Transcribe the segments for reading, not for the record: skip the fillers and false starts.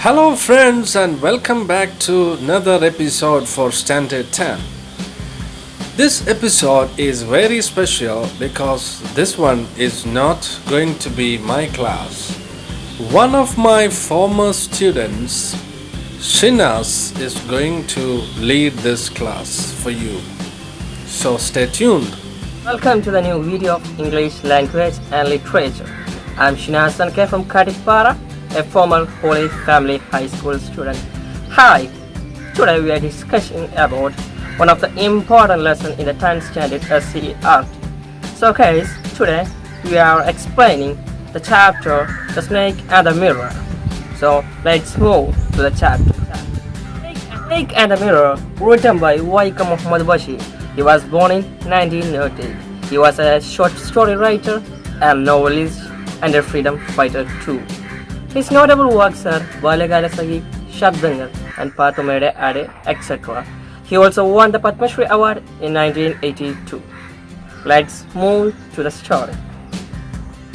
Hello, friends, and welcome back to another episode for Standard 10. This episode is very special because this one is not going to be my class. One of my former students, Shinas, is going to lead this class for you. So stay tuned. Welcome to the new video of English language and literature. I'm Shinas Sanke from Kadipara, a former Holy Family High School student. Hi, today we are discussing about one of the important lessons in the 10th standard SCE art. So guys, today we are explaining the chapter The Snake and the Mirror. So let's move to the chapter. Snake and the Mirror, written by Waika Muhammad Bashir. He was born in 1930. He was a short story writer and novelist and a freedom fighter too. His notable works are Balagalasagi, Shabdangal, and Pathumede Ade, etc. He also won the Padma Shri Award in 1982. Let's move to the story.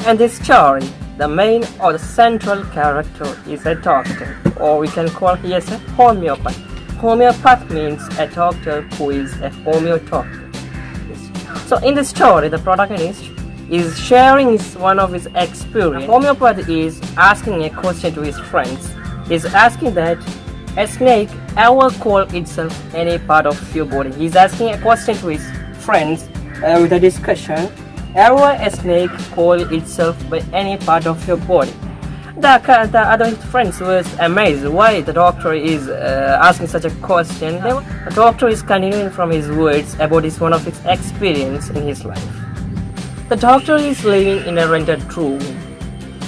In this story, the main or the central character is a doctor, or we can call he as a homeopath. Homeopath means a doctor who is a homeopath. So in the story, the protagonist is sharing one of his experience. The homeopath is asking a question to his friends. He's asking that a snake ever call itself any part of your body. He's asking a question to his friends with a discussion. Ever a snake call itself by any part of your body? The other friends were amazed why the doctor is asking such a question. The doctor is continuing from his words about one of his experience in his life. The doctor is living in a rented room.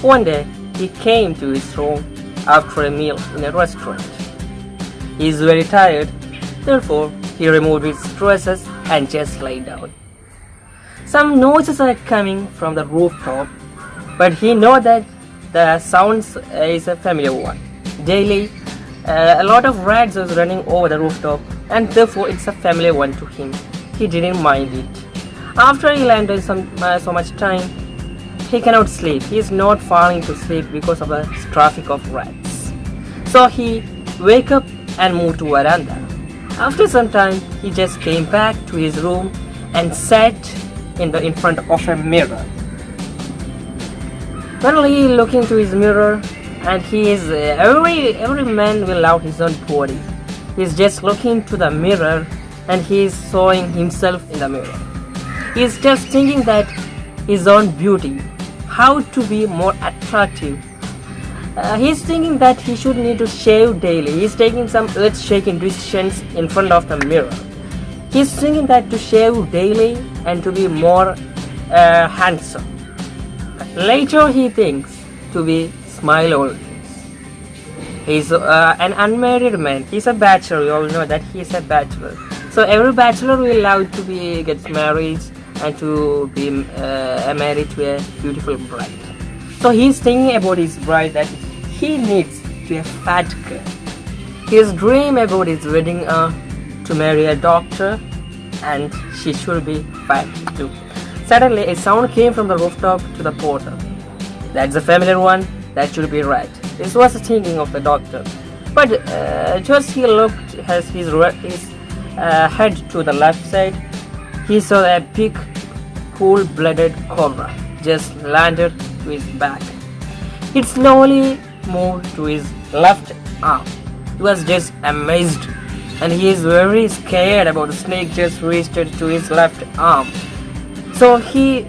One day, he came to his room after a meal in a restaurant. He is very tired, therefore he removed his dresses and just lay down. Some noises are coming from the rooftop, but he knows that the sounds is a familiar one. Daily, a lot of rats is running over the rooftop, and therefore it's a familiar one to him. He didn't mind it. After he landed so much time, he cannot sleep. He is not falling to sleep because of the traffic of rats. So he wake up and moved to veranda. After some time, he just came back to his room and sat in front of a mirror. Well, he looking to his mirror, and he is every man will love his own body. He's just looking to the mirror, and he is showing himself in the mirror. He is just thinking that his own beauty, how to be more attractive. He's thinking that he should need to shave daily. He's taking some earth-shaking decisions in front of the mirror. He's thinking that to shave daily and to be more handsome. Later he thinks to be smile always. He's an unmarried man. He's a bachelor. You all know that he's a bachelor. So every bachelor will love to get married and to be married to a beautiful bride. So he's thinking about his bride that he needs to be a fat girl. His dream about his wedding are to marry a doctor and she should be fat too. Suddenly a sound came from the rooftop to the portal. That's a familiar one, that should be right. This was the thinking of the doctor. But just he looked his head to the left side, he saw a big cool-blooded cobra just landed to his back. It slowly moved to his left arm. He was just amazed, and he is very scared about the snake just reached to his left arm. So he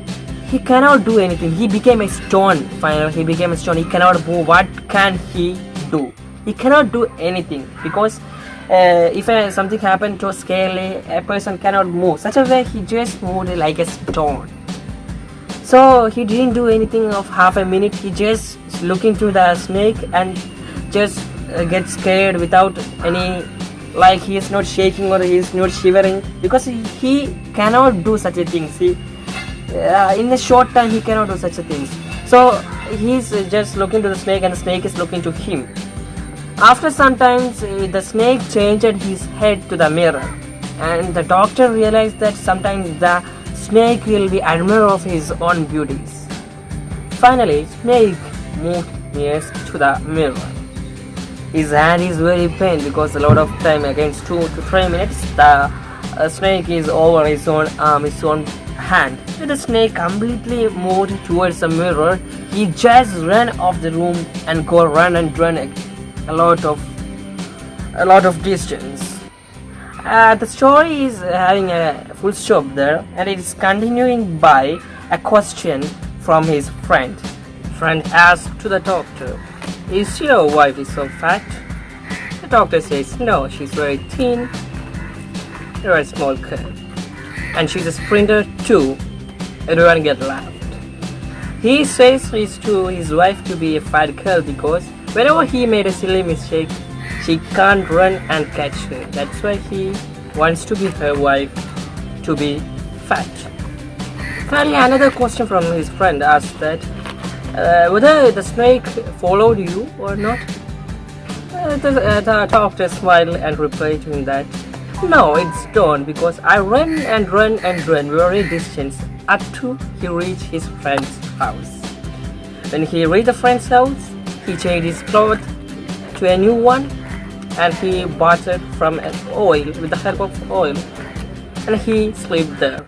cannot do anything. He became a stone. Finally, he became a stone. He cannot move. What can he do? He cannot do anything because if something happened to scarcely a person cannot move. Such a way he just moved like a stone. So he didn't do anything of half a minute. He just looked into the snake and just get scared without any, like he is not shaking or he is not shivering, because he cannot do such a thing. See, in a short time he cannot do such a thing. So he's just looking to the snake and the snake is looking to him. After some time, the snake changed his head to the mirror, and the doctor realized that sometimes the snake will be admirer of his own beauties. Finally, snake moved nearest to the mirror. His hand is very pain because a lot of time, against 2 to 3 minutes, the snake is over his own arm, his own hand. When the snake completely moved towards the mirror, he just ran off the room and run a lot of distance. The story is having a full stop there, and it is continuing by a question from his friend. Friend asked to the doctor, "Is your wife so fat?" The doctor says, "No, she's very thin, you're a small girl, and she's a sprinter too." Everyone get laughed. He says to his wife to be a fat girl because whenever he made a silly mistake, she can't run and catch her. That's why he wants to be her wife to be fat. Finally, another question from his friend asked that whether the snake followed you or not. The doctor smiled and replied to him that, "No, it's don't, because I ran very distance up to he reached his friend's house. When he reached the friend's house, he changed his clothes to a new one, and he bathed from an oil with the help of oil, and he slept there.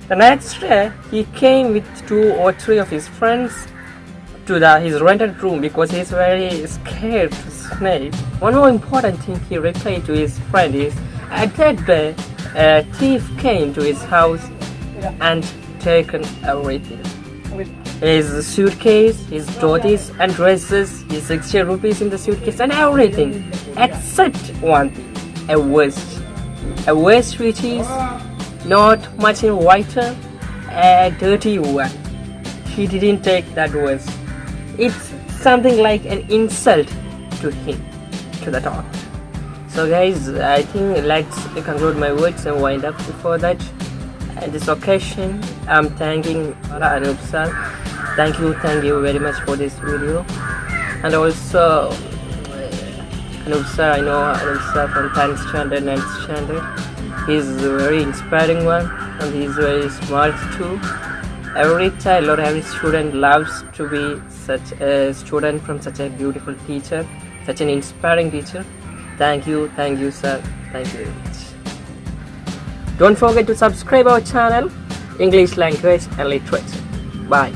The next day, he came with 2 or 3 of his friends to his rented room because he's very scared to snake. One more important thing he replied to his friend is, at that day, a thief came to his house and taken everything. His suitcase, his dotties and dresses, his 60 rupees in the suitcase and everything, except one thing, a vest which is not much in whiter, a dirty one. He didn't take that vest. It's something like an insult to him, to the doctor. So guys, I think let's conclude my words and wind up before that. At this occasion, I'm thanking Anoop sir. Thank you very much for this video. And also, Anoop sir, I know Anoop sir from 10th standard, 9th standard. He's a very inspiring one, and he's very smart too. Every child or every student loves to be such a student from such a beautiful teacher, such an inspiring teacher. Thank you sir. Thank you very much. Don't forget to subscribe our channel, English Language and Literature. Bye.